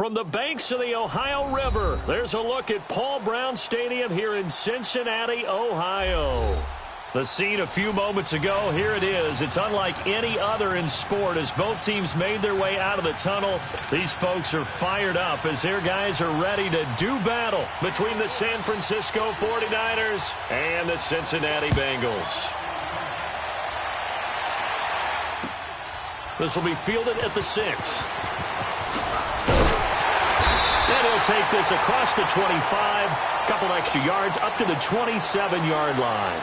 From the banks of the Ohio River, there's a look at Paul Brown Stadium here in Cincinnati, Ohio. The scene a few moments ago, here it is. It's unlike any other in sport as both teams made their way out of the tunnel. These folks are fired up as their guys are ready to do battle between the San Francisco 49ers and the Cincinnati Bengals. This will be fielded at the 6. And he'll take this across the 25, couple extra yards up to the 27-yard line.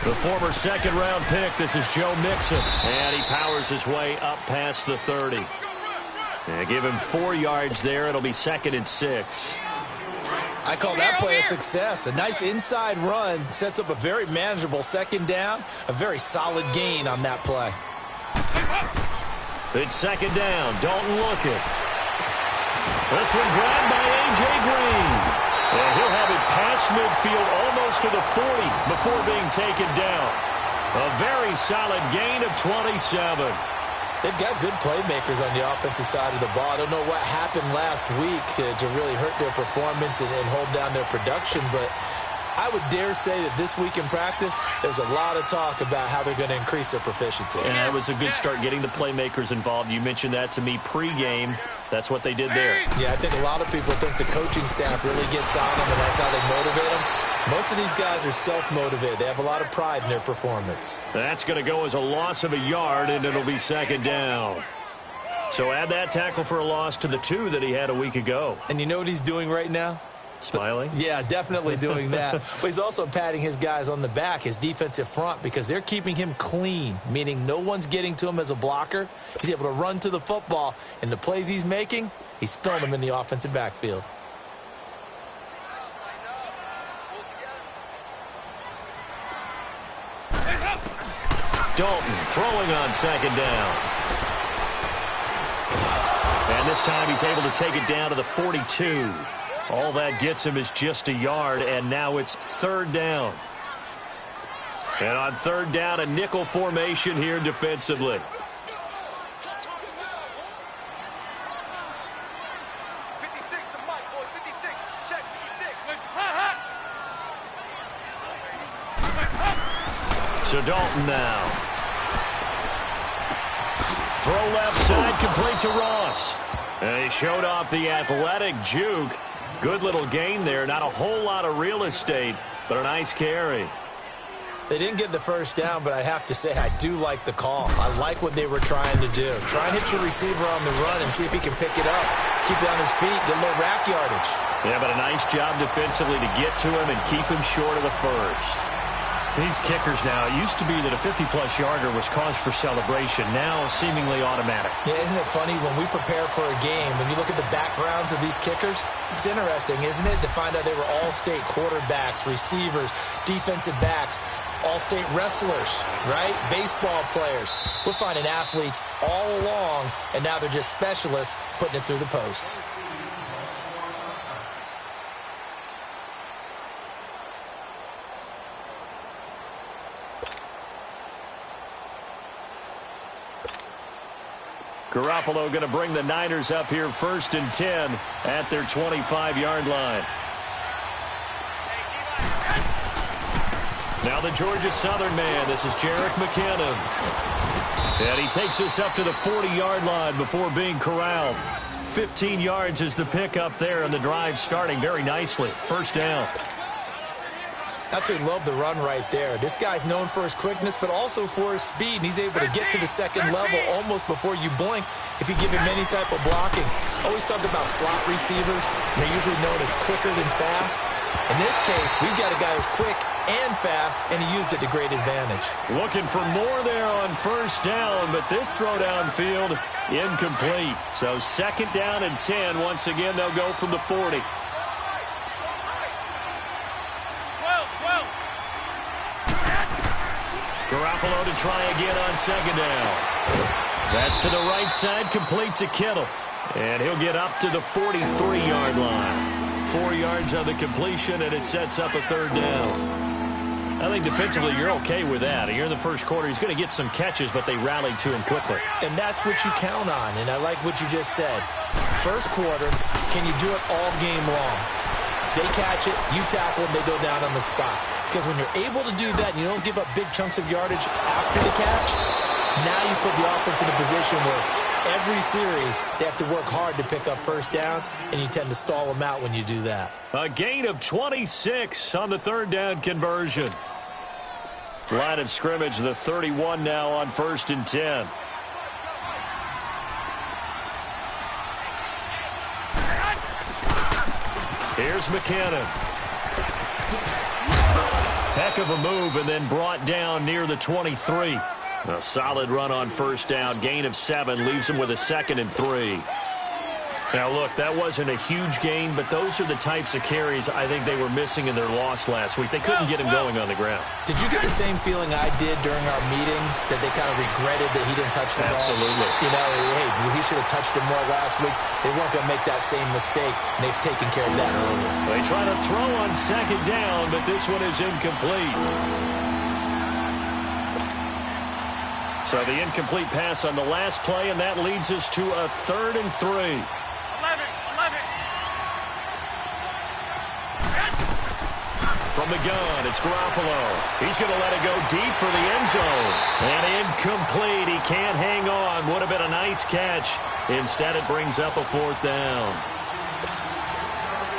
The former second-round pick, this is Joe Mixon, and he powers his way up past the 30. And give him 4 yards there. It'll be 2nd and 6. I call that play a success. A nice inside run sets up a very manageable second down, a very solid gain on that play. It's 2nd down. Dalton looking. This one grabbed by A.J. Green. And he'll have it past midfield almost to the 40 before being taken down. A very solid gain of 27. They've got good playmakers on the offensive side of the ball. I don't know what happened last week to really hurt their performance and hold down their production, but I would dare say that this week in practice, there's a lot of talk about how they're going to increase their proficiency. And that was a good start getting the playmakers involved. You mentioned that to me pregame. That's what they did there. Yeah, I think a lot of people think the coaching staff really gets on them, and that's how they motivate them. Most of these guys are self-motivated. They have a lot of pride in their performance. That's going to go as a loss of a yard, and it'll be 2nd down. So add that tackle for a loss to the 2 that he had a week ago. And you know what he's doing right now? Smiling? Yeah, definitely doing that. But he's also patting his guys on the back, his defensive front, because they're keeping him clean, meaning no one's getting to him as a blocker. He's able to run to the football, and the plays he's making, he's spilling them in the offensive backfield. Dalton throwing on 2nd down. And this time he's able to take it down to the 42. All that gets him is just a yard, and now it's 3rd down. And on 3rd down, a nickel formation here defensively. So Dalton now. Throw left side, complete to Ross. And he showed off the athletic juke. Good little gain there. Not a whole lot of real estate, but a nice carry. They didn't get the first down, but I have to say I do like the call. I like what they were trying to do. Try and hit your receiver on the run and see if he can pick it up. Keep it on his feet, get a little rack yardage. Yeah, but a nice job defensively to get to him and keep him short of the first. These kickers now, it used to be that a 50-plus yarder was cause for celebration. Now, seemingly automatic. Yeah, isn't it funny when we prepare for a game, when you look at the backgrounds of these kickers, it's interesting, isn't it, to find out they were all-state quarterbacks, receivers, defensive backs, all-state wrestlers, right? Baseball players. We're finding athletes all along, and now they're just specialists putting it through the posts. Garoppolo going to bring the Niners up here 1st and 10 at their 25-yard line. Now the Georgia Southern man. This is Jerick McKinnon. And he takes us up to the 40-yard line before being corralled. 15 yards is the pickup there, and the drive starting very nicely. 1st down. Absolutely love the run right there. This guy's known for his quickness, but also for his speed. And he's able to get to the second level almost before you blink if you give him any type of blocking. Always talked about slot receivers, and they're usually known as quicker than fast. In this case, we've got a guy who's quick and fast, and he used it to great advantage. Looking for more there on 1st down, but this throw downfield incomplete. So 2nd down and 10. Once again, they'll go from the 40. Garoppolo to try again on 2nd down. That's to the right side, complete to Kittle. And he'll get up to the 43-yard line. 4 yards on the completion, and it sets up a third down. I think defensively you're okay with that. You're in the first quarter. He's going to get some catches, but they rallied to him quickly. And that's what you count on, and I like what you just said. First quarter, can you do it all game long? They catch it, you tackle them, they go down on the spot. Because when you're able to do that and you don't give up big chunks of yardage after the catch, now you put the offense in a position where every series they have to work hard to pick up first downs, and you tend to stall them out when you do that. A gain of 26 on the third down conversion. Line of scrimmage, the 31 now on 1st and 10. Here's McKinnon. Heck of a move, and then brought down near the 23. A solid run on first down. Gain of 7 leaves him with a 2nd and 3. Now, look, that wasn't a huge gain, but those are the types of carries I think they were missing in their loss last week. They couldn't get him going on the ground. Did you get the same feeling I did during our meetings, that they kind of regretted that he didn't touch the ball? Absolutely. You know, hey, he should have touched him more last week. They weren't going to make that same mistake, and they've taken care of that early. They try to throw on 2nd down, but this one is incomplete. So the incomplete pass on the last play, and that leads us to a 3rd and 3. From the gun, it's Garoppolo. He's going to let it go deep for the end zone. And incomplete. He can't hang on. Would have been a nice catch. Instead, it brings up a 4th down.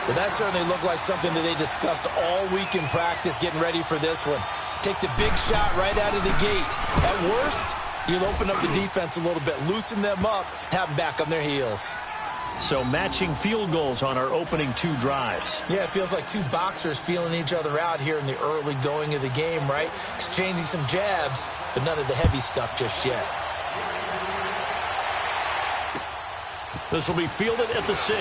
Well, that certainly looked like something that they discussed all week in practice, getting ready for this one. Take the big shot right out of the gate. At worst, you'll open up the defense a little bit, loosen them up, have them back on their heels. So matching field goals on our opening 2 drives. Yeah, it feels like 2 boxers feeling each other out here in the early going of the game, right? Exchanging some jabs, but none of the heavy stuff just yet. This will be fielded at the 6.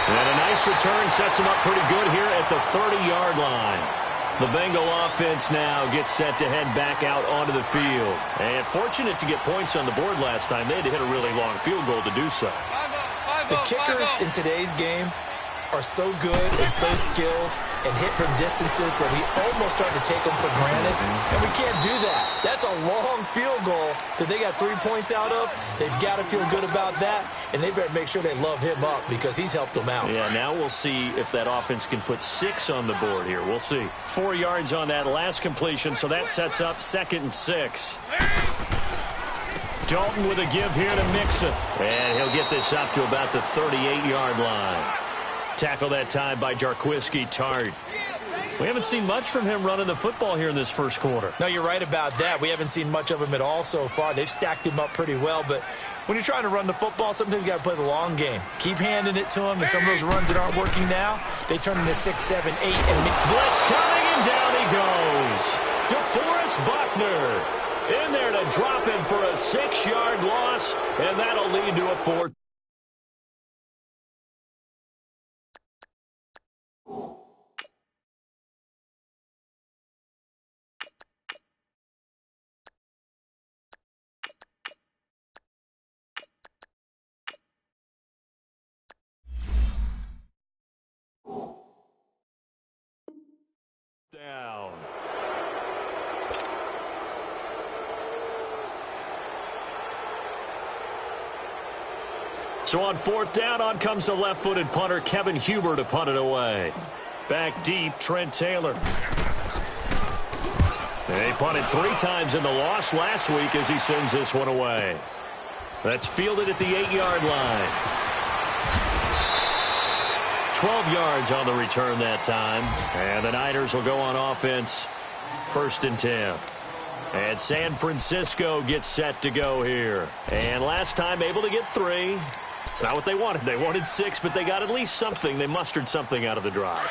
And a nice return sets him up pretty good here at the 30-yard line. The Bengal offense now gets set to head back out onto the field. And fortunate to get points on the board last time. They had to hit a really long field goal to do so. The kickers in today's game are so good and so skilled and hit from distances that we almost start to take them for granted. And we can't do that. That's a long field goal that they got 3 points out of. They've got to feel good about that, and they better make sure they love him up because he's helped them out. Yeah, now we'll see if that offense can put 6 on the board here. We'll see. 4 yards on that last completion, so that sets up 2nd and 6. Dalton with a give here to Mixon. And he'll get this up to about the 38-yard line. Tackle that time by Jarquiski Tart. We haven't seen much from him running the football here in this first quarter. No, you're right about that. We haven't seen much of him at all so far. They've stacked him up pretty well, but when you're trying to run the football, sometimes you got to play the long game. Keep handing it to him, and some of those runs that aren't working now, they turn into 6, 7, 8. And blitz coming, and down he goes. DeForest Buckner in there to drop him for a 6-yard loss, and that'll lead to a 4th. Down. So on 4th down, on comes the left-footed punter, Kevin Huber, to punt it away. Back deep, Trent Taylor. They punted 3 times in the loss last week as he sends this one away. That's fielded at the 8-yard line. 12 yards on the return that time. And the Niners will go on offense. 1st and 10. And San Francisco gets set to go here. And last time able to get 3. It's not what they wanted. They wanted 6, but they got at least something. They mustered something out of the drive.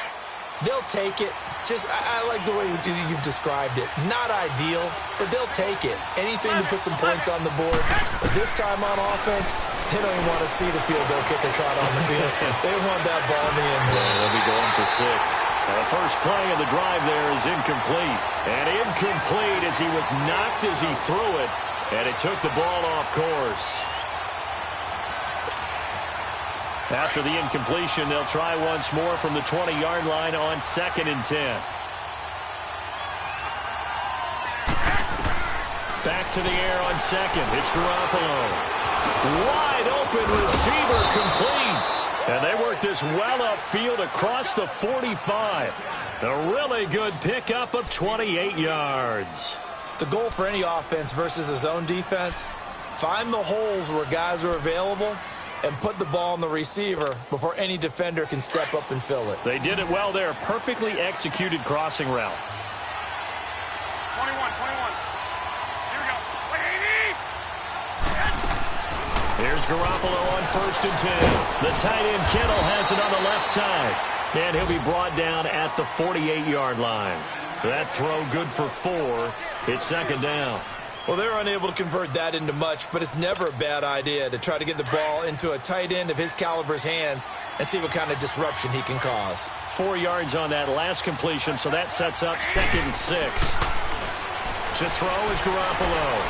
They'll take it. I like the way you've described it. Not ideal, but they'll take it. Anything to put some points on the board. But this time on offense, they don't even want to see the field goal kicker trot on the field. They want that ball in the end zone. Yeah, they'll be going for 6. The first play of the drive there is incomplete. And incomplete as he was knocked as he threw it. And it took the ball off course. After the incompletion, they'll try once more from the 20-yard line on 2nd and 10. Back to the air on 2nd. It's Garoppolo. Wide open receiver complete. And they work this well upfield across the 45. A really good pickup of 28 yards. The goal for any offense versus his own defense, find the holes where guys are available and put the ball on the receiver before any defender can step up and fill it. They did it well there. Perfectly executed crossing route. 21. Here we go. 180. Here's Garoppolo on 1st and 10. The tight end Kittle has it on the left side. And he'll be brought down at the 48-yard line. That throw good for 4. It's 2nd down. Well, they're unable to convert that into much, but it's never a bad idea to try to get the ball into a tight end of his caliber's hands and see what kind of disruption he can cause. 4 yards on that last completion, so that sets up 2nd and 6. To throw is Garoppolo.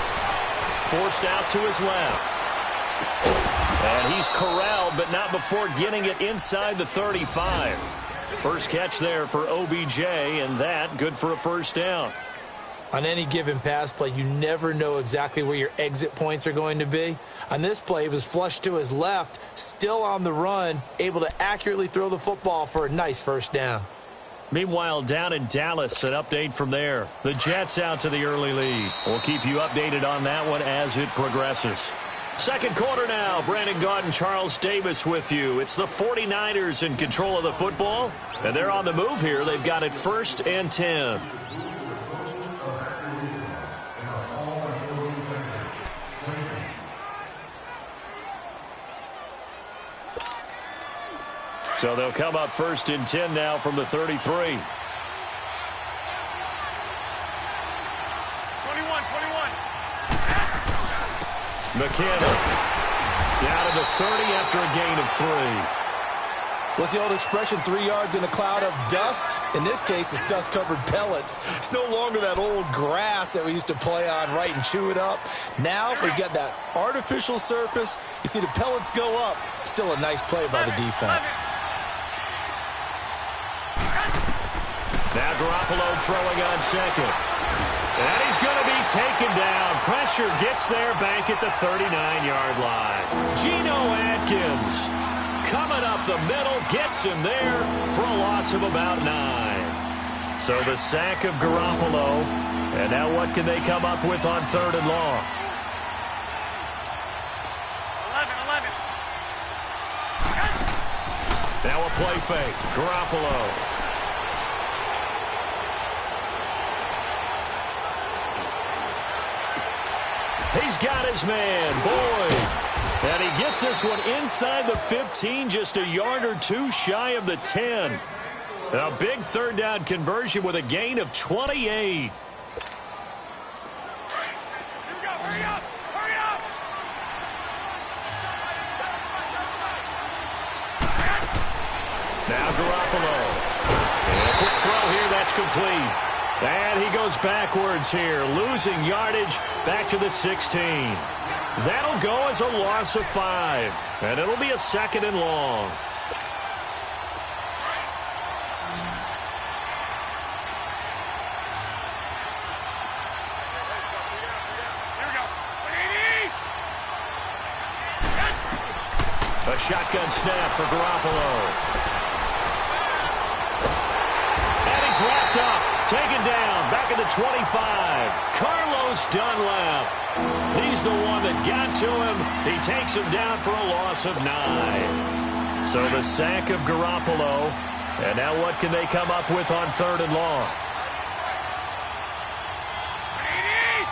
Forced out to his left. And he's corralled, but not before getting it inside the 35. First catch there for OBJ, and that good for a 1st down. On any given pass play, you never know exactly where your exit points are going to be. On this play, it was flushed to his left, still on the run, able to accurately throw the football for a nice 1st down. Meanwhile, down in Dallas, an update from there. The Jets out to the early lead. We'll keep you updated on that one as it progresses. Second quarter now. Brandon Gaudin and Charles Davis with you. It's the 49ers in control of the football, and they're on the move here. They've got it 1st and 10. So they'll come up 1st and 10 now from the 33. 21. McKinnon down to the 30 after a gain of 3. What's the old expression, 3 yards in a cloud of dust? In this case, it's dust-covered pellets. It's no longer that old grass that we used to play on, right, and chew it up. Now, we've got that artificial surface. You see the pellets go up. Still a nice play by the defense. Now Garoppolo throwing on 2nd. And he's going to be taken down. Pressure gets there back at the 39-yard line. Geno Atkins coming up the middle, gets him there for a loss of about 9. So the sack of Garoppolo. And now what can they come up with on 3rd and long? 11. Now a play fake. Garoppolo. He's got his man, Boyd. And he gets this one inside the 15, just a yard or 2 shy of the 10. A big 3rd down conversion with a gain of 28. Here we go. Hurry up. Hurry up. Now Garoppolo. And a quick throw here, that's complete. And he goes backwards here, losing yardage back to the 16. That'll go as a loss of 5. And it'll be a 2nd and long. Here we go. 180. A shotgun snap for Garoppolo. And he's wrapped up. Taken down, back at the 25. Carlos Dunlap. He's the one that got to him. He takes him down for a loss of 9. So the sack of Garoppolo. And now what can they come up with on 3rd and long? 180.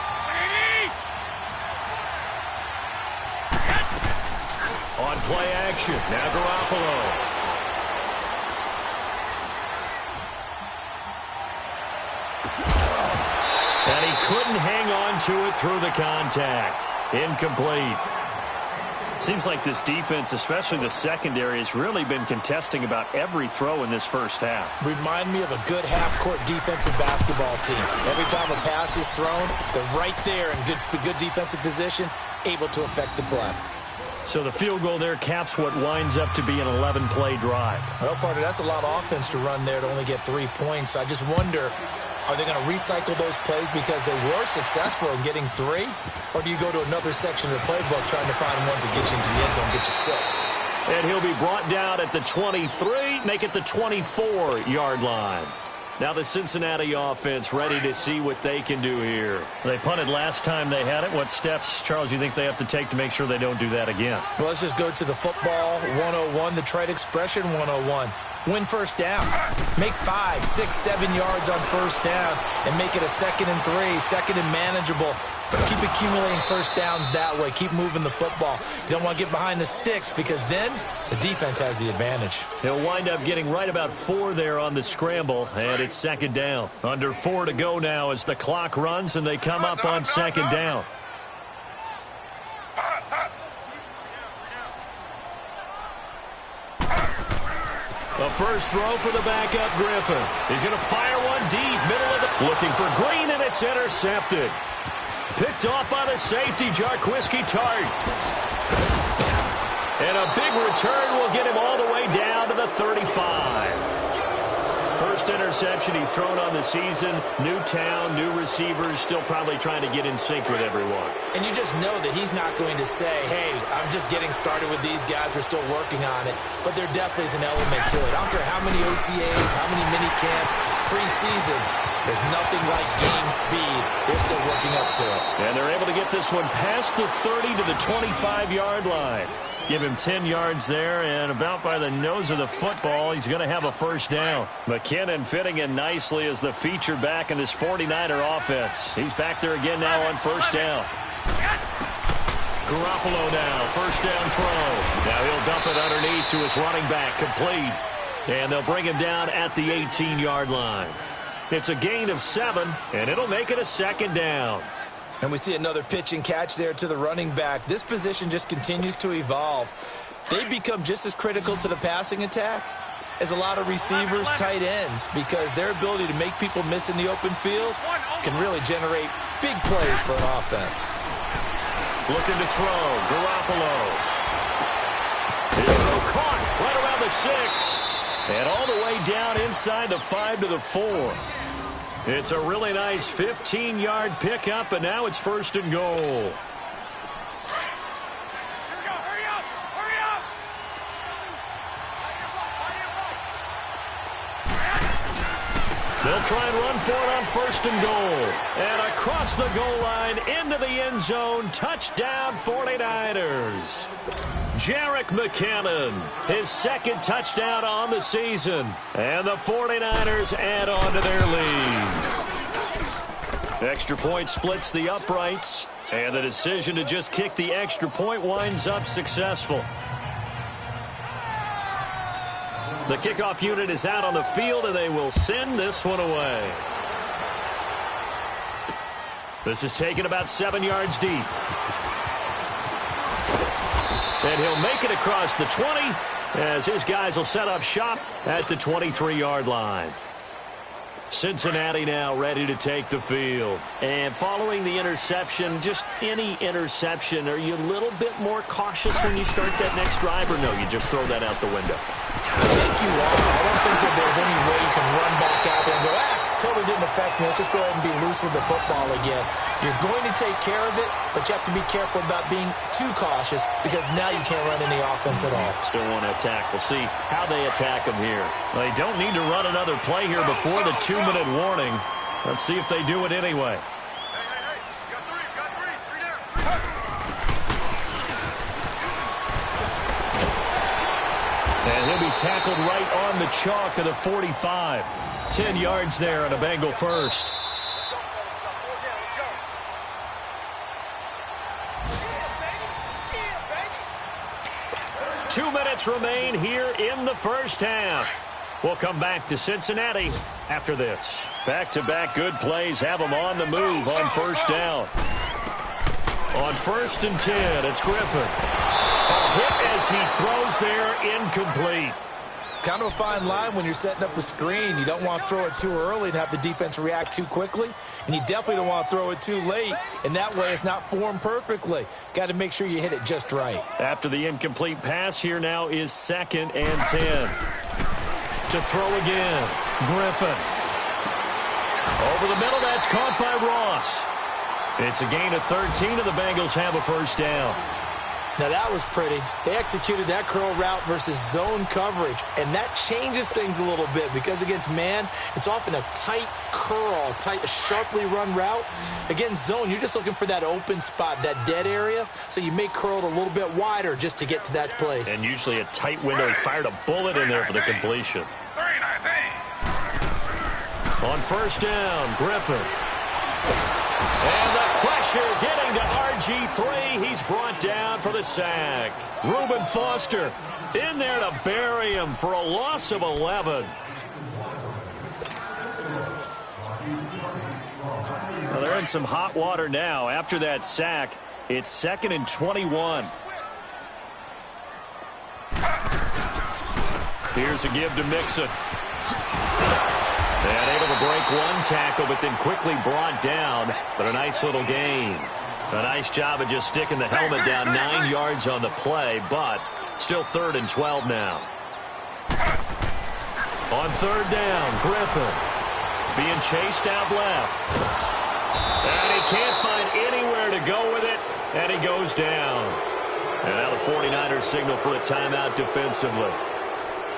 180. On play action, now Garoppolo. And he couldn't hang on to it through the contact. Incomplete. Seems like this defense, especially the secondary, has really been contesting about every throw in this first half. Remind me of a good half-court defensive basketball team. Every time a pass is thrown, they're right there in good defensive position, able to affect the play. So the field goal there caps what winds up to be an 11-play drive. Well, partner, that's a lot of offense to run there to only get 3 points. I just wonder, are they going to recycle those plays because they were successful in getting 3? Or do you go to another section of the playbook trying to find ones that get you into the end zone, get you 6? And he'll be brought down at the 23, make it the 24-yard line. Now the Cincinnati offense ready to see what they can do here. They punted last time they had it. What steps, Charles, you think they have to take to make sure they don't do that again? Well, let's just go to the football 101, the trade expression 101. Win first down. Make 5, 6, 7 yards on first down and make it a 2nd and 3, second and manageable. Keep accumulating first downs that way. Keep moving the football. You don't want to get behind the sticks because then the defense has the advantage. He'll wind up getting right about 4 there on the scramble, and it's 2nd down. Under 4 to go now as the clock runs and they come up on 2nd down. The first throw for the backup Griffin. He's going to fire one deep, middle of the... Looking for Green, and it's intercepted. Picked off by the safety, Jarquiski Tart. And a big return will get him all the way down to the 35. First interception he's thrown on the season. New town, new receivers, still probably trying to get in sync with everyone. And you just know that he's not going to say, hey, I'm just getting started with these guys. We're still working on it. But there definitely is an element to it. I don't care how many OTAs, how many mini camps, preseason. There's nothing like game speed. They're still working up to it. And they're able to get this one past the 30 to the 25-yard line. Give him 10 yards there, and about by the nose of the football, he's going to have a first down. McKinnon fitting in nicely as the feature back in this 49er offense. He's back there again now on first down. Garoppolo now, first down throw. Now he'll dump it underneath to his running back, complete. And they'll bring him down at the 18-yard line. It's a gain of 7, and it'll make it a 2nd down. And we see another pitch and catch there to the running back. This position just continues to evolve. They become just as critical to the passing attack as a lot of receivers, tight ends, because their ability to make people miss in the open field can really generate big plays for an offense. Looking to throw, Garoppolo. His throw caught right around the 6. And all the way down inside the 5 to the 4. It's a really nice 15-yard pickup, and now it's 1st and goal. Here we go. Hurry up. Hurry up. They'll try and run for it on 1st and goal. And across the goal line into the end zone. Touchdown 49ers. Jerick McKinnon, his 2nd touchdown on the season. And the 49ers add on to their lead. Extra point splits the uprights. And the decision to just kick the extra point winds up successful. The kickoff unit is out on the field, and they will send this one away. This is taken about 7 yards deep. And he'll make it across the 20 as his guys will set up shop at the 23-yard line. Cincinnati now ready to take the field. And following the interception, just any interception, are you a little bit more cautious when you start that next drive, or no, you just throw that out the window? I think you are. I don't think that there's any way you can run back out there and go, totally didn't affect me. Let's just go ahead and be loose with the football again. You're going to take care of it, but you have to be careful about being too cautious because now you can't run any offense at all. Still want to attack. We'll see how they attack them here. They don't need to run another play here before the 2-minute warning. Let's see if they do it anyway. Hey. You got 3. You got 3. 3 down. And he'll be tackled right on the chalk of the 45. 10 yards there and a Bengal first. 2 minutes remain here in the first half. We'll come back to Cincinnati after this. Back-to-back good plays have them on the move on first down. On first and 10, it's Griffin. A hit as he throws there, incomplete. Kind of a fine line when you're setting up a screen. You don't want to throw it too early and have the defense react too quickly. And you definitely don't want to throw it too late. And that way it's not formed perfectly. Got to make sure you hit it just right. After the incomplete pass, here now is 2nd and 10. To throw again, Griffin. Over the middle, that's caught by Ross. It's a gain of 13, and the Bengals have a first down. Now that was pretty. They executed that curl route versus zone coverage, and that changes things a little bit because against man, it's often a tight curl, a sharply run route. Against zone, you're just looking for that open spot, that dead area, so you may curl it a little bit wider just to get to that place. And usually a tight window. He fired a bullet in there for the completion. On first down, Griffin. And the pressure getting to RG3. He's brought down for the sack. Reuben Foster in there to bury him for a loss of 11. Well, they're in some hot water now. After that sack, it's 2nd and 21. Here's a give to Mixon. And able to break one tackle, but then quickly brought down. But a nice little gain. A nice job of just sticking the helmet down 9 yards on the play, but still 3rd and 12 now. On 3rd down, Griffin being chased out left. And he can't find anywhere to go with it, and he goes down. And now the 49ers signal for a timeout defensively,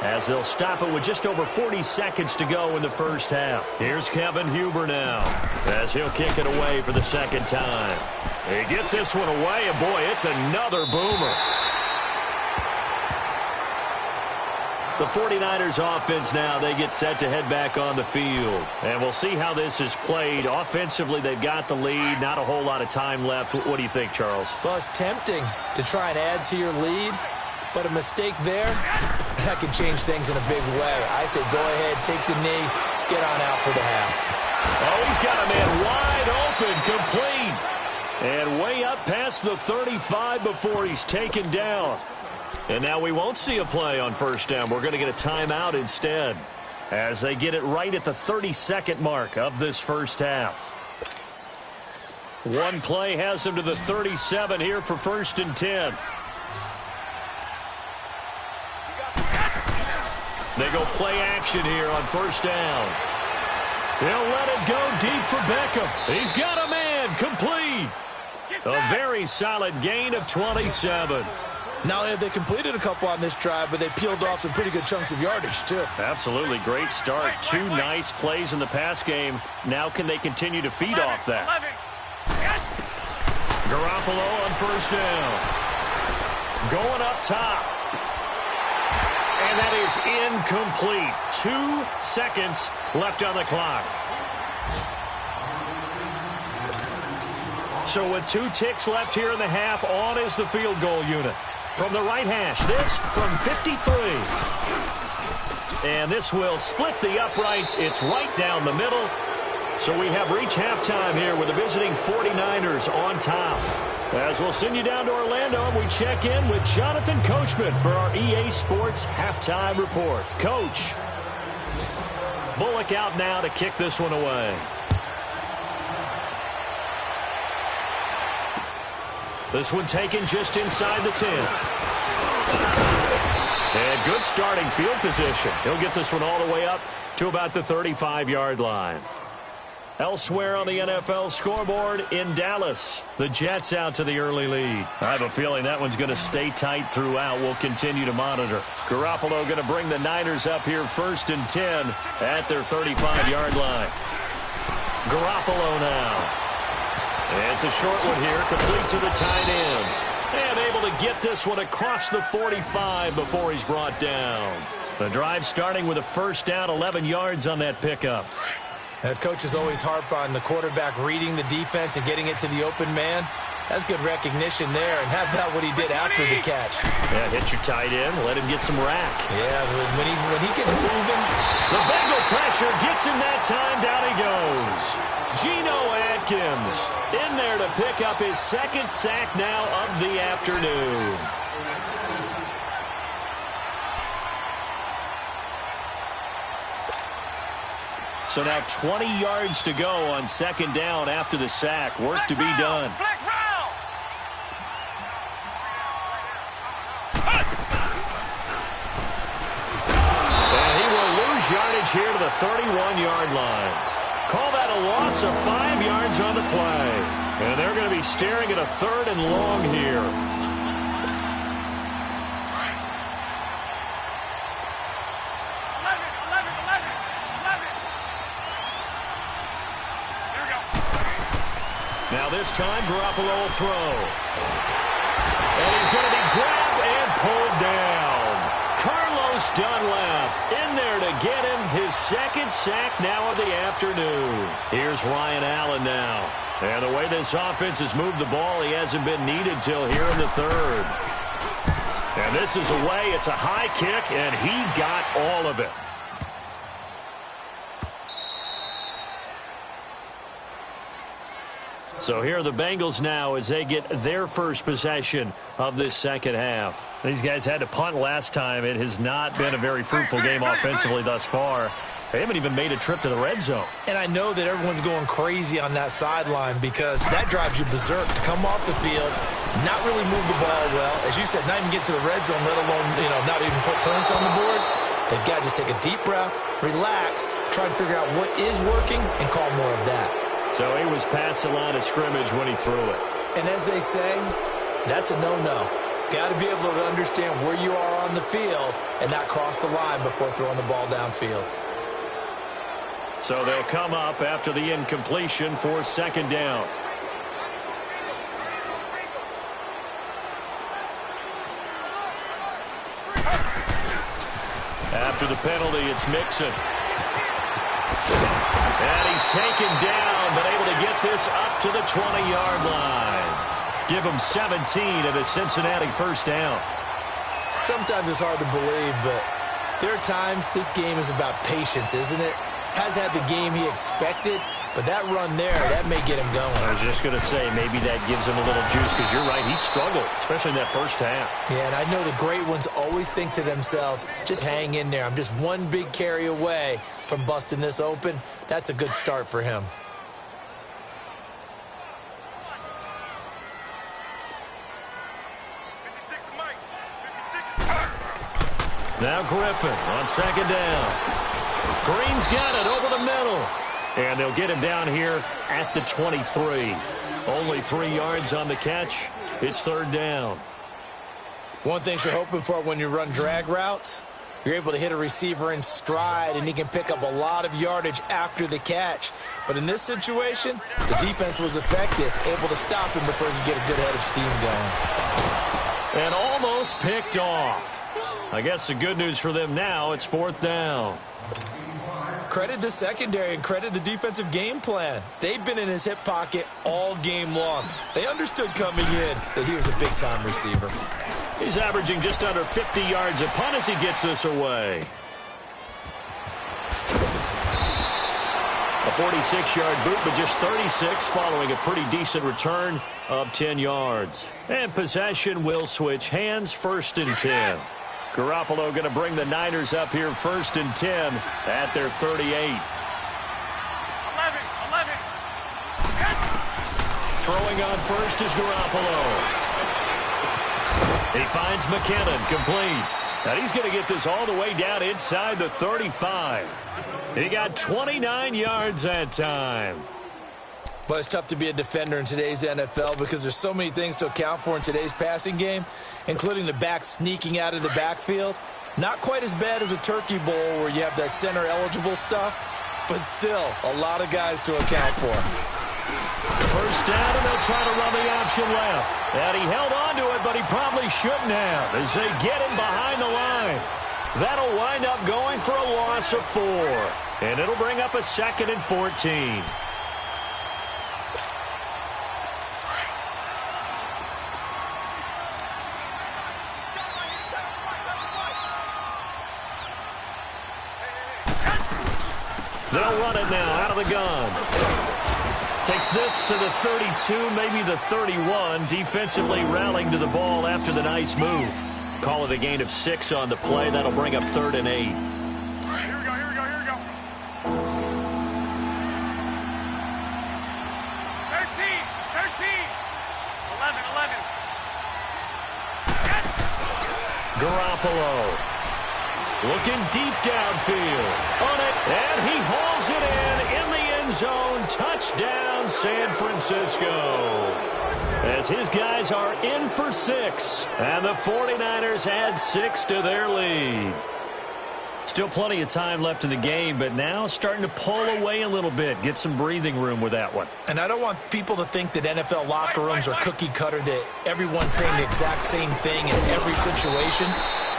as they'll stop it with just over 40 seconds to go in the first half. Here's Kevin Huber now, as he'll kick it away for the 2nd time. He gets this one away, and boy, it's another boomer. The 49ers offense now, they get set to head back on the field. And we'll see how this is played. Offensively, they've got the lead. Not a whole lot of time left. What do you think, Charles? Well, it's tempting to try and add to your lead, but a mistake there, that can change things in a big way. I say go ahead, take the knee, get on out for the half. Oh, he's got a man wide open, complete. And way up past the 35 before he's taken down. And now we won't see a play on first down. We're going to get a timeout instead, as they get it right at the 30-second mark of this first half. One play has them to the 37 here for 1st and 10. They go play action here on first down. They'll let it go deep for Beckham. He's got a man, complete. A very solid gain of 27. Not only have they completed a couple on this drive, but they peeled off some pretty good chunks of yardage, too. Absolutely. Great start. 2 nice plays in the pass game. Now can they continue to feed off that? Garoppolo on first down. Going up top. And that is incomplete. 2 seconds left on the clock. So with 2 ticks left here in the half, on is the field goal unit. From the right hash, this from 53. And this will split the uprights. It's right down the middle. So we have reached halftime here with the visiting 49ers on top. As we'll send you down to Orlando, and we check in with Jonathan Coachman for our EA Sports Halftime Report. Coach, Bullock out now to kick this one away. This one taken just inside the 10. And good starting field position. He'll get this one all the way up to about the 35-yard line. Elsewhere on the NFL scoreboard in Dallas, the Jets out to the early lead. I have a feeling that one's going to stay tight throughout. We'll continue to monitor. Garoppolo going to bring the Niners up here 1st and 10 at their 35-yard line. Garoppolo now. It's a short one here, complete to the tight end. And able to get this one across the 45 before he's brought down. The drive starting with a first down, 11 yards on that pickup. Coaches always harp on the quarterback reading the defense and getting it to the open man. That's good recognition there. And how about what he did after the catch? Yeah, hit your tight end, let him get some rack. Yeah, when he gets moving. The Bengal pressure gets him that time. Down he goes. Geno Atkins in there to pick up his second sack now of the afternoon. So now 20 yards to go on second down after the sack. Work to be done. And he will lose yardage here to the 31-yard line. Call that a loss of 5 yards on the play. And they're going to be staring at a 3rd and long here. Now this time, Garoppolo will throw. And he's going to be grabbed and pulled down. Carlos Dunlap in there to get him his second sack now of the afternoon. Here's Ryan Allen now. And the way this offense has moved the ball, he hasn't been needed till here in the 3rd. And this is away. It's a high kick, and he got all of it. So here are the Bengals now as they get their first possession of this second half. These guys had to punt last time. It has not been a very fruitful game offensively thus far. They haven't even made a trip to the red zone. And I know that everyone's going crazy on that sideline because that drives you berserk to come off the field, not really move the ball well. As you said, not even get to the red zone, let alone, not even put points on the board. They've got to just take a deep breath, relax, try and figure out what is working and call more of that. So he was past the line of scrimmage when he threw it. And as they say, that's a no-no. Got to be able to understand where you are on the field and not cross the line before throwing the ball downfield. So they'll come up after the incompletion for second down. After the penalty, it's Mixon. And he's taken down, but able to get this up to the 20-yard line. Give him 17 and a Cincinnati first down. Sometimes it's hard to believe, but there are times this game is about patience, isn't it? Has had the game he expected, but that run there, that may get him going. I was just going to say, maybe that gives him a little juice, because you're right, he struggled, especially in that first half. Yeah, and I know the great ones always think to themselves, just hang in there. I'm just one big carry away from busting this open. That's a good start for him. Now Griffin on second down. Green's got it over the middle. And they'll get him down here at the 23. Only 3 yards on the catch. It's third down. One thing you're hoping for when you run drag routes, you're able to hit a receiver in stride, and he can pick up a lot of yardage after the catch. But in this situation, the defense was effective, able to stop him before he could get a good head of steam going. And almost picked off. I guess the good news for them now, it's fourth down. Credit the secondary and credit the defensive game plan. They've been in his hip pocket all game long. They understood coming in that he was a big-time receiver. He's averaging just under 50 yards a punt as he gets this away. A 46-yard boot, but just 36 following a pretty decent return of 10 yards. And possession will switch hands, first and 10. Garoppolo going to bring the Niners up here first and 10 at their 38. 11. Throwing on first is Garoppolo. He finds McKinnon, complete. And he's going to get this all the way down inside the 35. He got 29 yards that time. But it's tough to be a defender in today's NFL because there's so many things to account for in today's passing game, including the back sneaking out of the backfield. Not quite as bad as a turkey bowl where you have that center-eligible stuff, but still a lot of guys to account for. First down, and they'll try to run the option left. And he held on to it, but he probably shouldn't have as they get him behind the line. That'll wind up going for a loss of 4. And it'll bring up a second and 14. They'll run it now out of the gun. Takes this to the 32, maybe the 31. Defensively rallying to the ball after the nice move. Call it a gain of 6 on the play. That'll bring up 3rd and 8. Here we go, here we go, here we go. 13, 11. Garoppolo looking deep downfield. On it, and he hauls it in the end zone. Touchdown, San Francisco. As his guys are in for 6. And the 49ers add 6 to their lead. Still plenty of time left in the game, but now starting to pull away a little bit. Get some breathing room with that one. And I don't want people to think that NFL locker rooms are cookie cutter, that everyone's saying the exact same thing in every situation.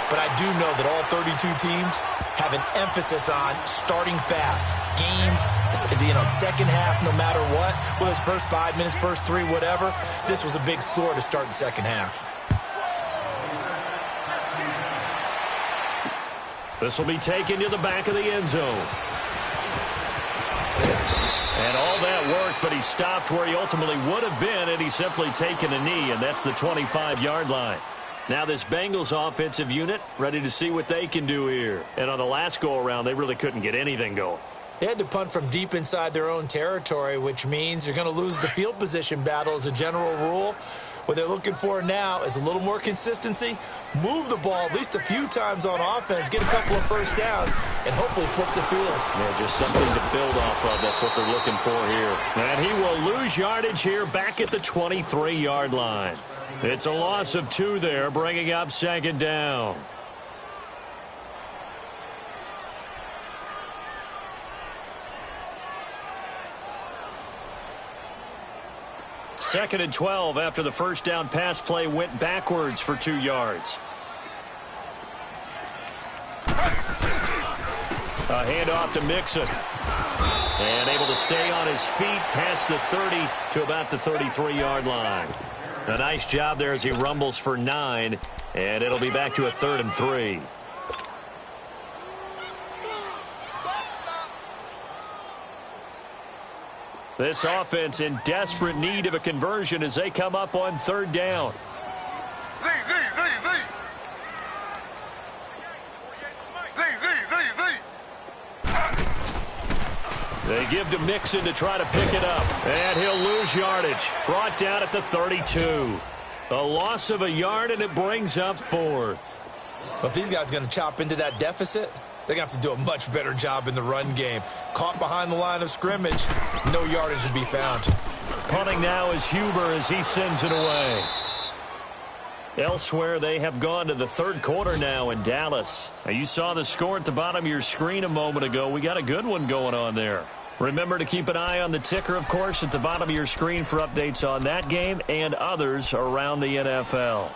But I do know that all 32 teams have an emphasis on starting fast. Game, second half, no matter what. Whether it's first 5 minutes, first 3, whatever. This was a big score to start the second half. This will be taken to the back of the end zone. And all that worked, but he stopped where he ultimately would have been had he simply taken a knee, and that's the 25-yard line. Now this Bengals offensive unit ready to see what they can do here. And on the last go-around, they really couldn't get anything going. They had to punt from deep inside their own territory, which means you're going to lose the field position battle as a general rule. What they're looking for now is a little more consistency, move the ball at least a few times on offense, get a couple of first downs, and hopefully flip the field. Yeah, just something to build off of. That's what they're looking for here. And he will lose yardage here back at the 23-yard line. It's a loss of 2 there, bringing up 2nd down. Second and 12 after the first down pass play went backwards for 2 yards. A handoff to Mixon. And able to stay on his feet past the 30 to about the 33-yard line. A nice job there as he rumbles for 9, and it'll be back to a 3rd and 3. This offense in desperate need of a conversion as they come up on 3rd down. Z. They give to Mixon to try to pick it up. And he'll lose yardage. Brought down at the 32. A loss of a yard, and it brings up 4th. But these guys are going to chop into that deficit. They're going to have to do a much better job in the run game. Caught behind the line of scrimmage, no yardage to be found. Punting now is Huber as he sends it away. Elsewhere, they have gone to the 3rd quarter now in Dallas. Now, you saw the score at the bottom of your screen a moment ago. We got a good one going on there. Remember to keep an eye on the ticker, of course, at the bottom of your screen for updates on that game and others around the NFL.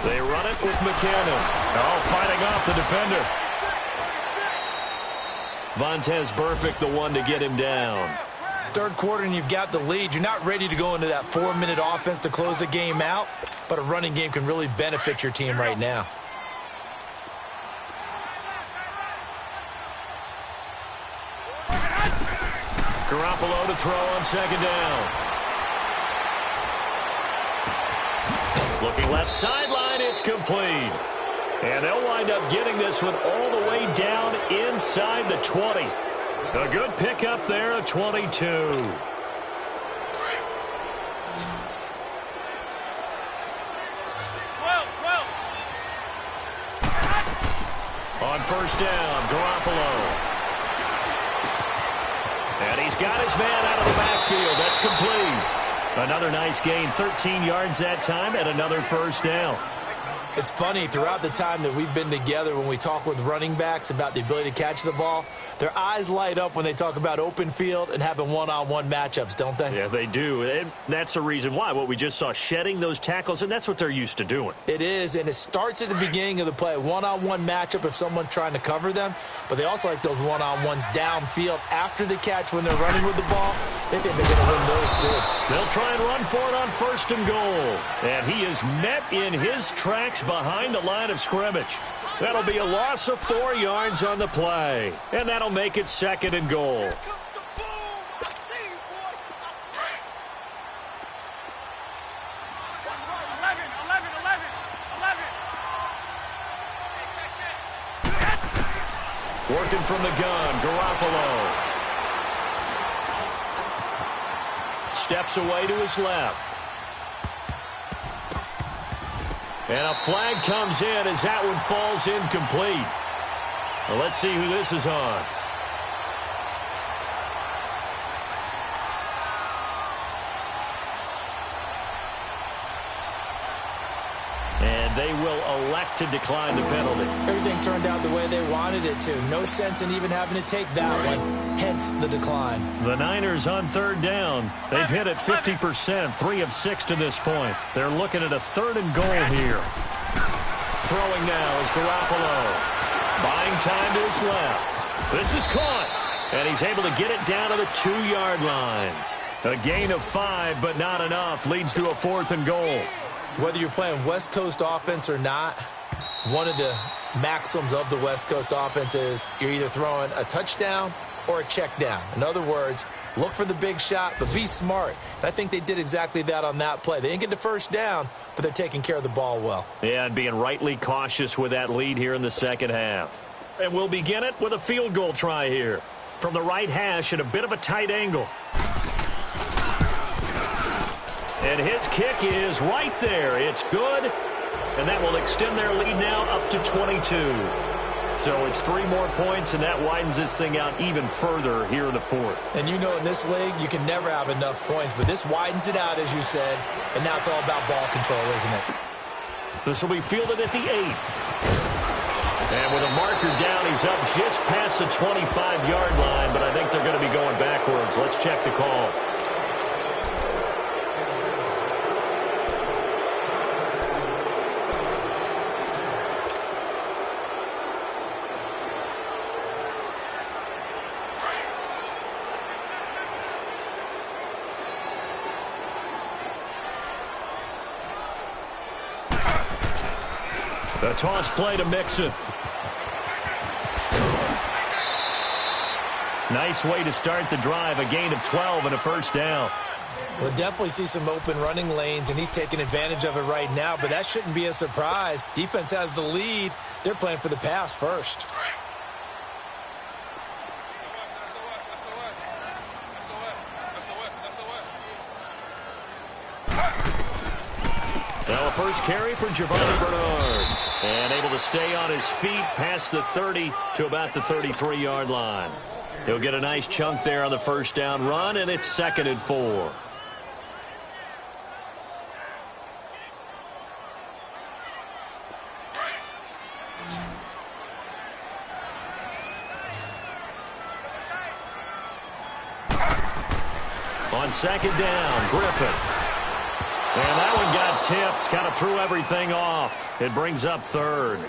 They run it with McKinnon. Oh, fighting off the defender. Vontaze Burfict, the one to get him down. 3rd quarter and you've got the lead. You're not ready to go into that 4-minute offense to close the game out, but a running game can really benefit your team right now. Garoppolo to throw on 2nd down. Looking left sideline, it's complete. And they'll wind up getting this one all the way down inside the 20. A good pickup there, a 22. On 1st down, Garoppolo. And he's got his man out of the backfield. That's complete. Another nice gain, 13 yards that time, and another 1st down. It's funny, throughout the time that we've been together, when we talk with running backs about the ability to catch the ball, their eyes light up when they talk about open field and having one-on-one matchups, don't they? Yeah, they do. And that's the reason why. What we just saw, shedding those tackles, and that's what they're used to doing. It is, and it starts at the beginning of the play. One-on-one matchup if someone's trying to cover them, but they also like those one-on-ones downfield after the catch when they're running with the ball. They think they're going to win those too. They'll try and run for it on 1st and goal. And he is met in his tracks behind the line of scrimmage. That'll be a loss of 4 yards on the play. And that'll make it 2nd and goal. Working from the gun, Garoppolo. Steps away to his left. And a flag comes in as that one falls incomplete. Well, let's see who this is on. And they will elect to decline the penalty. Everything turned out the way they wanted it to. No sense in even having to take that one, hence the decline. The Niners on 3rd down. They've hit it 50%, 3 of 6 to this point. They're looking at a 3rd and goal here. Throwing now is Garoppolo. Buying time to his left. This is caught. And he's able to get it down to the 2-yard line. A gain of 5, but not enough. Leads to a 4th and goal. Whether you're playing West Coast offense or not, one of the maxims of the West Coast offense is you're either throwing a touchdown or a check down. In other words, look for the big shot, but be smart. And I think they did exactly that on that play. They didn't get the first down, but they're taking care of the ball well. Yeah, and being rightly cautious with that lead here in the 2nd half. And we'll begin it with a field goal try here. From the right hash at a bit of a tight angle. And his kick is right there. It's good. And that will extend their lead now up to 22. So it's 3 more points, and that widens this thing out even further here in the 4th. And you know in this league, you can never have enough points, but this widens it out, as you said, and now it's all about ball control, isn't it? This will be fielded at the 8. And with a marker down, he's up just past the 25-yard line, but I think they're going to be going backwards. Let's check the call. The toss play to Mixon. Nice way to start the drive. A gain of 12 and a 1st down. We'll definitely see some open running lanes, and he's taking advantage of it right now, but that shouldn't be a surprise. Defense has the lead. They're playing for the pass first. Now a first carry for Giovanni Bernard. And able to stay on his feet past the 30 to about the 33-yard line. He'll get a nice chunk there on the 1st down run, and it's 2nd and 4. On 2nd down, Griffin. And that one got tipped, kind of threw everything off. It brings up 3rd.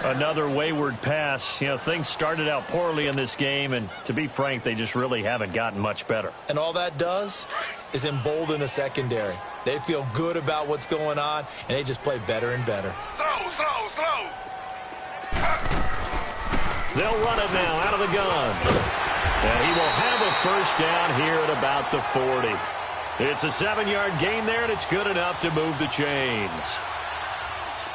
Another wayward pass. You know, things started out poorly in this game, and to be frank, they just really haven't gotten much better. And all that does is embolden a secondary. They feel good about what's going on, and they just play better and better. Slow. They'll run it now out of the gun. And he will have a 1st down here at about the 40. It's a 7-yard gain there, and it's good enough to move the chains.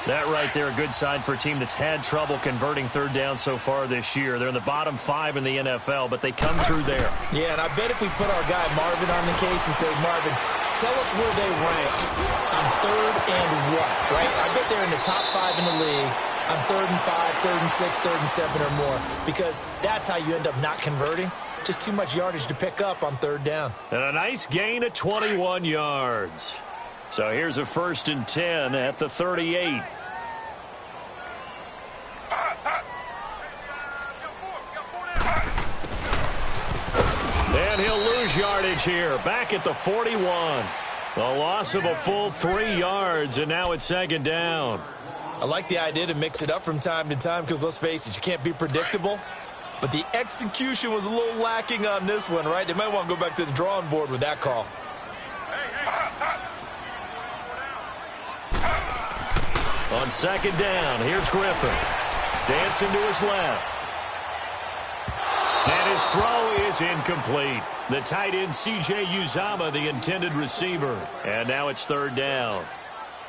That right there, a good sign for a team that's had trouble converting 3rd down so far this year. They're in the bottom 5 in the NFL, but they come through there. Yeah, and I bet if we put our guy Marvin on the case and say, Marvin, tell us where they rank on 3rd and what, right? I bet they're in the top 5 in the league on 3rd and 5, 3rd and 6, 3rd and 7 or more, because that's how you end up not converting. Just too much yardage to pick up on 3rd down. And a nice gain of 21 yards. So here's a 1st and 10 at the 38. And he'll lose yardage here. Back at the 41. The loss of a full 3 yards, and now it's 2nd down. I like the idea to mix it up from time to time because, let's face it, you can't be predictable. But the execution was a little lacking on this one, right? They might want to go back to the drawing board with that call. On 2nd down, here's Griffin. Dancing to his left. And his throw is incomplete. The tight end, C.J. Uzama, the intended receiver. And now it's 3rd down.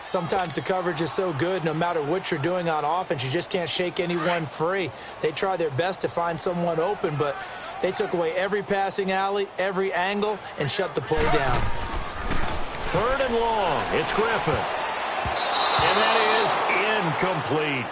Sometimes the coverage is so good, no matter what you're doing on offense, you just can't shake anyone free. They try their best to find someone open, but they took away every passing alley, every angle, and shut the play down. 3rd and long. It's Griffin. And that is incomplete.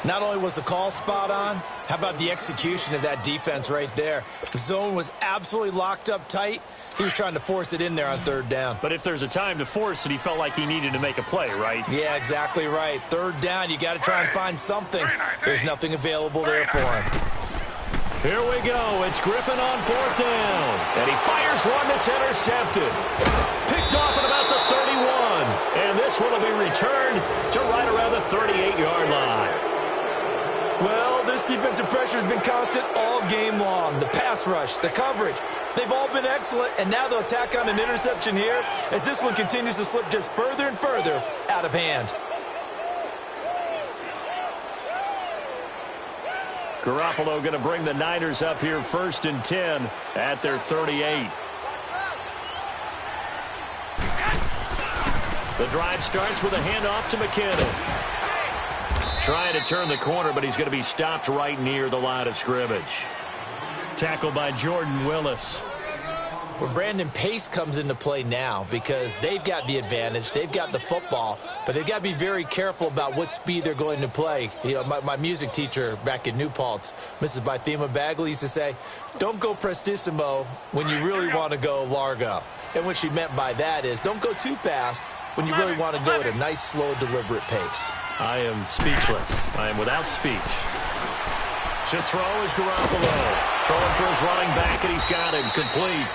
Not only was the call spot on, how about the execution of that defense right there? The zone was absolutely locked up tight. He was trying to force it in there on 3rd down. But if there's a time to force it, he felt like he needed to make a play, right? Yeah, exactly right. 3rd down, you got to try and find something. There's nothing available there for him. Here we go. It's Griffin on 4th down. And he fires one that's intercepted. Picked off at about the 31. And this one will be returned to right around the 38-yard line. Well, this defensive pressure has been constant all game long. The pass rush, the coverage, they've all been excellent, and now they'll tack on an interception here as this one continues to slip just further and further out of hand. Garoppolo going to bring the Niners up here 1st and 10 at their 38. The drive starts with a handoff to McKinnon. Trying to turn the corner, but he's going to be stopped right near the line of scrimmage. Tackled by Jordan Willis. Well, Brandon, pace comes into play now because they've got the advantage. They've got the football, but they've got to be very careful about what speed they're going to play. You know, my music teacher back in New Paltz, Mrs. Bythema Bagley, used to say, don't go prestissimo when you really want to go largo. And what she meant by that is don't go too fast when you really want to go at a nice, slow, deliberate pace. I am speechless. I am without speech. To throw is Garoppolo. Throwing for his running back, and he's got him complete.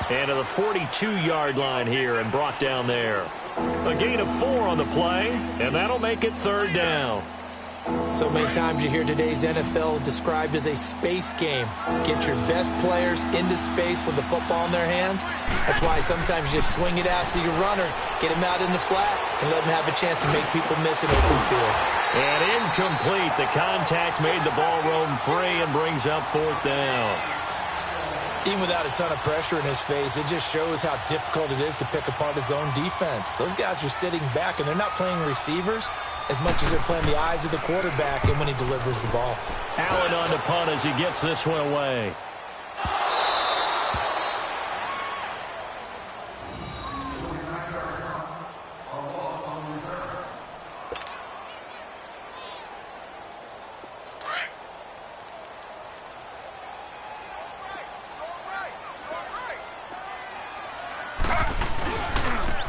And to the 42-yard line here and brought down there. A gain of 4 on the play, and that'll make it 3rd down. So many times you hear today's NFL described as a space game. Get your best players into space with the football in their hands. That's why sometimes you just swing it out to your runner, get him out in the flat, and let him have a chance to make people miss an open field. And incomplete. The contact made the ball roam free and brings up 4th down. Even without a ton of pressure in his face, it just shows how difficult it is to pick apart his own defense. Those guys are sitting back, and they're not playing receivers as much as they're playing the eyes of the quarterback and when he delivers the ball. Allen on the punt as he gets this one away.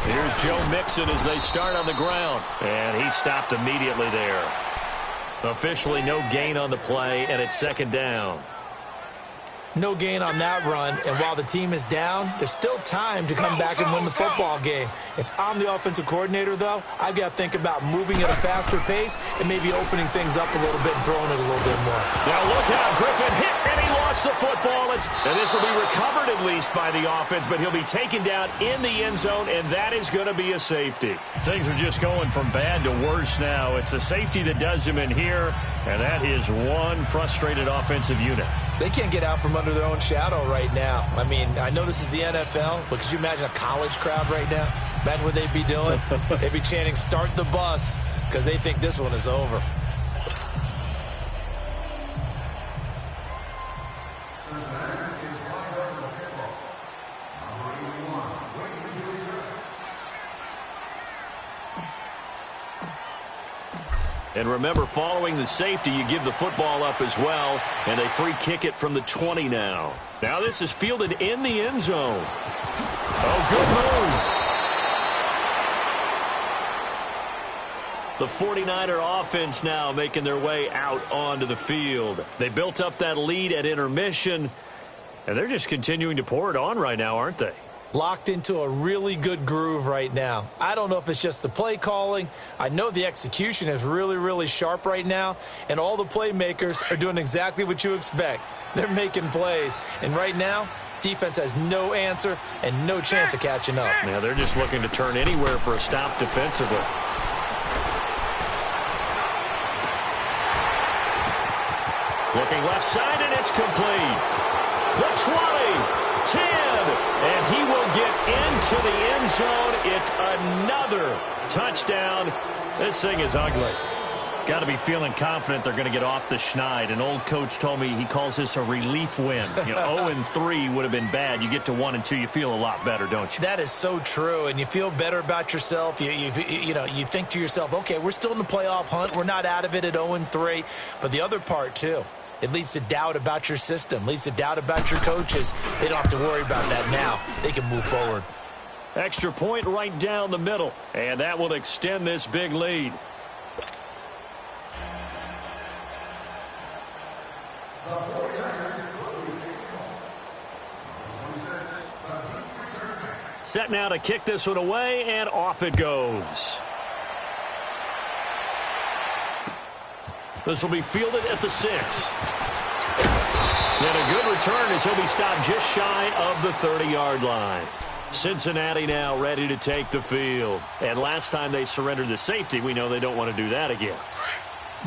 Here's Joe Mixon as they start on the ground. And he stopped immediately there. Officially no gain on the play, and it's 2nd down. No gain on that run, and while the team is down, there's still time to come back and win the football game. If I'm the offensive coordinator, though, I've got to think about moving at a faster pace and maybe opening things up a little bit and throwing it a little bit more. Now look out, Griffin hit, and he lost the football. And this will be recovered at least by the offense, but he'll be taken down in the end zone, and that is going to be a safety. Things are just going from bad to worse now. It's a safety that does him in here, and that is one frustrated offensive unit. They can't get out from under their own shadow right now. I mean, I know this is the NFL, but could you imagine a college crowd right now? Imagine what they'd be doing. They'd be chanting, "Start the bus," because they think this one is over. And remember, following the safety, you give the football up as well, and they free kick it from the 20 now. Now this is fielded in the end zone. Oh, good move. The 49er offense now making their way out onto the field. They built up that lead at intermission, and they're just continuing to pour it on right now, aren't they? Locked into a really good groove right now. I don't know if it's just the play calling. I know the execution is really, really sharp right now, and all the playmakers are doing exactly what you expect. They're making plays, and right now, defense has no answer and no chance of catching up. Yeah, they're just looking to turn anywhere for a stop defensively. Looking left side, and it's complete. The 20, 10, and he will get into the end zone. It's another touchdown. This thing is ugly. Got to be feeling confident they're going to get off the schneid. An old coach told me he calls this a relief win. 0-3 would have been bad. You get to 1-2, you feel a lot better, don't you? That is so true, and you feel better about yourself. You think to yourself, okay, we're still in the playoff hunt. We're not out of it at 0-3. But the other part, too, it leads to doubt about your system, leads to doubt about your coaches. They don't have to worry about that now. They can move forward. Extra point right down the middle, and that will extend this big lead. Set now to kick this one away, and off it goes. This will be fielded at the 6. And a good return as he'll be stopped just shy of the 30-yard line. Cincinnati now ready to take the field. And last time they surrendered the safety, we know they don't want to do that again.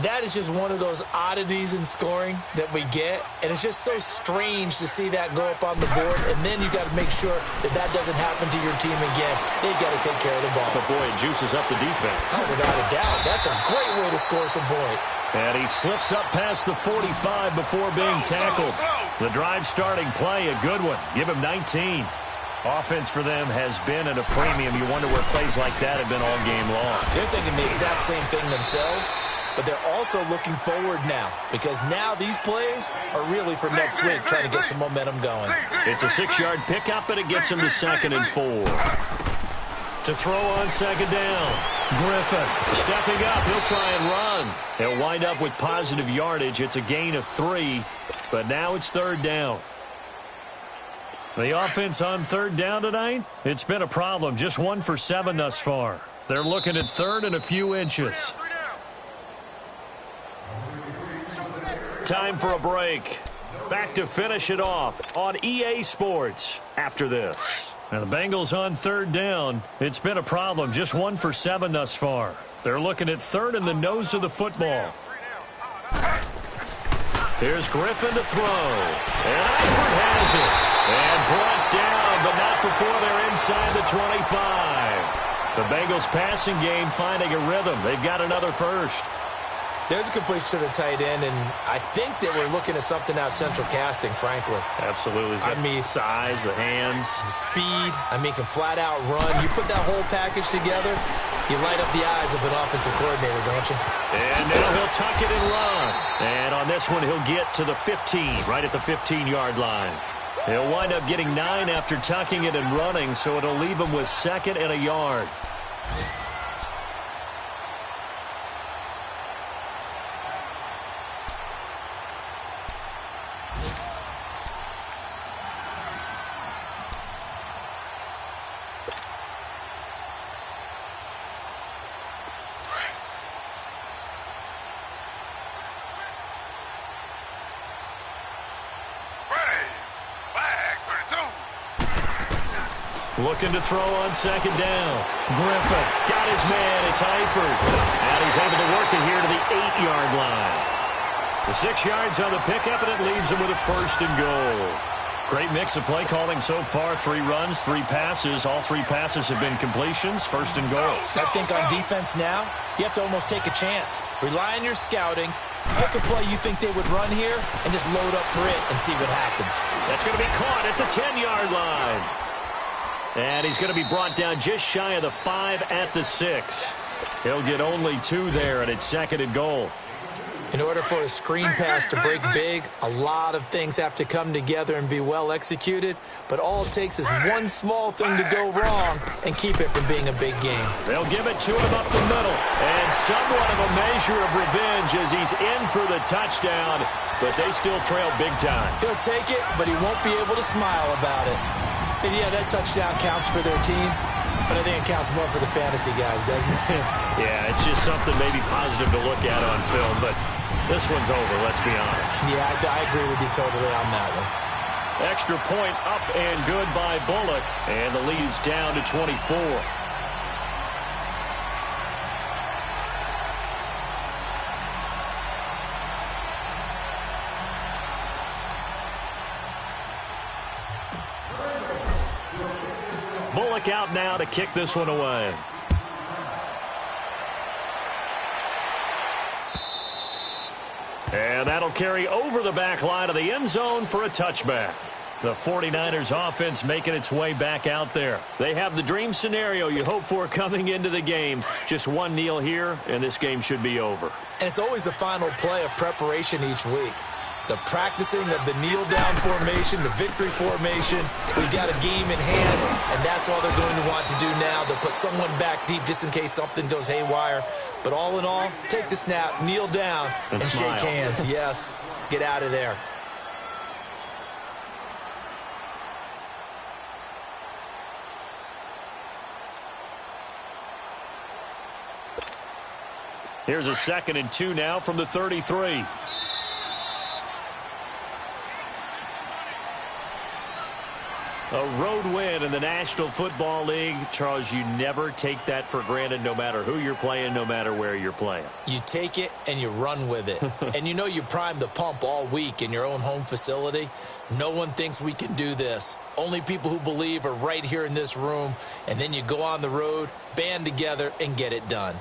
That is just one of those oddities in scoring that we get, and it's just so strange to see that go up on the board, and then you got to make sure that that doesn't happen to your team again. They've got to take care of the ball. But, boy, it juices up the defense. Oh, without a doubt. That's a great way to score some points. And he slips up past the 45 before being tackled. The drive starting play, a good one. Give him 19. Offense for them has been at a premium. You wonder where plays like that have been all game long. They're thinking the exact same thing themselves. But they're also looking forward now, because now these plays are really for next week, trying to get some momentum going. It's a 6-yard pickup, and it gets him to 2nd and 4. To throw on 2nd down. Griffin stepping up. He'll try and run. He'll wind up with positive yardage. It's a gain of 3, but now it's 3rd down. The offense on 3rd down tonight, it's been a problem. Just 1 for 7 thus far. They're looking at 3rd and a few inches. Time for a break. Back to finish it off on EA Sports after this. Now the Bengals on 3rd down. It's been a problem. Just 1 for 7 thus far. They're looking at 3rd and the nose of the football. Here's Griffin to throw. And Eifert has it. And brought down, but not before they're inside the 25. The Bengals passing game finding a rhythm. They've got another first. There's a completion to the tight end, and I think that we're looking at something out of central casting, frankly. Absolutely. I mean, size, the hands. Speed. I mean, can flat out run. You put that whole package together, you light up the eyes of an offensive coordinator, don't you? And now he'll tuck it and run. And on this one, he'll get to the 15, right at the 15-yard line. He'll wind up getting 9 after tucking it and running, so it'll leave him with 2nd and a yard. Looking to throw on 2nd down. Griffin got his man. It's Eifert. And he's able to work it here to the 8-yard line. The 6 yards on the pickup, and it leaves him with a 1st and goal. Great mix of play calling so far. 3 runs, 3 passes. All 3 passes have been completions. 1st and goal. I think on defense now, you have to almost take a chance. Rely on your scouting. Pick a play you think they would run here, and just load up for it and see what happens. That's going to be caught at the 10-yard line. And he's going to be brought down just shy of the 5 at the 6. He'll get only 2 there, and it's 2nd and goal. In order for a screen pass to break big, a lot of things have to come together and be well executed, but all it takes is one small thing to go wrong and keep it from being a big game. They'll give it to him up the middle, and somewhat of a measure of revenge as he's in for the touchdown, but they still trail big time. He'll take it, but he won't be able to smile about it. And yeah, that touchdown counts for their team, but I think it counts more for the fantasy guys, doesn't it? Yeah, it's just something maybe positive to look at on film, but this one's over, let's be honest. Yeah, I agree with you totally on that one. Extra point up and good by Bullock, and the lead is down to 24. Bullock out now to kick this one away. And that'll carry over the back line of the end zone for a touchback. The 49ers offense making its way back out there. They have the dream scenario you hope for coming into the game. Just one kneel here, and this game should be over. And it's always the final play of preparation each week. The practicing of the kneel-down formation, the victory formation. We've got a game in hand, and that's all they're going to want to do now. They'll put someone back deep just in case something goes haywire. But all in all, take the snap, kneel down, and shake hands. Yes, get out of there. Here's a 2nd and 2 now from the 33. A road win in the National Football League. Charles, you never take that for granted no matter who you're playing, no matter where you're playing. You take it and you run with it. And you know you prime the pump all week in your own home facility. No one thinks we can do this. Only people who believe are right here in this room. And then you go on the road, band together, and get it done.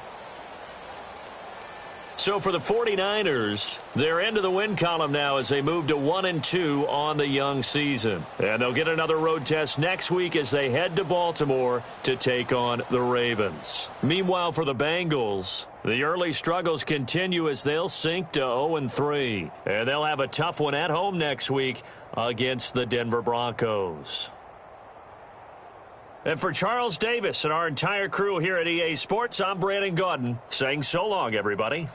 So for the 49ers, they're into the win column now as they move to 1-2 on the young season. And they'll get another road test next week as they head to Baltimore to take on the Ravens. Meanwhile, for the Bengals, the early struggles continue as they'll sink to 0-3. And they'll have a tough one at home next week against the Denver Broncos. And for Charles Davis and our entire crew here at EA Sports, I'm Brandon Gaudin saying so long, everybody.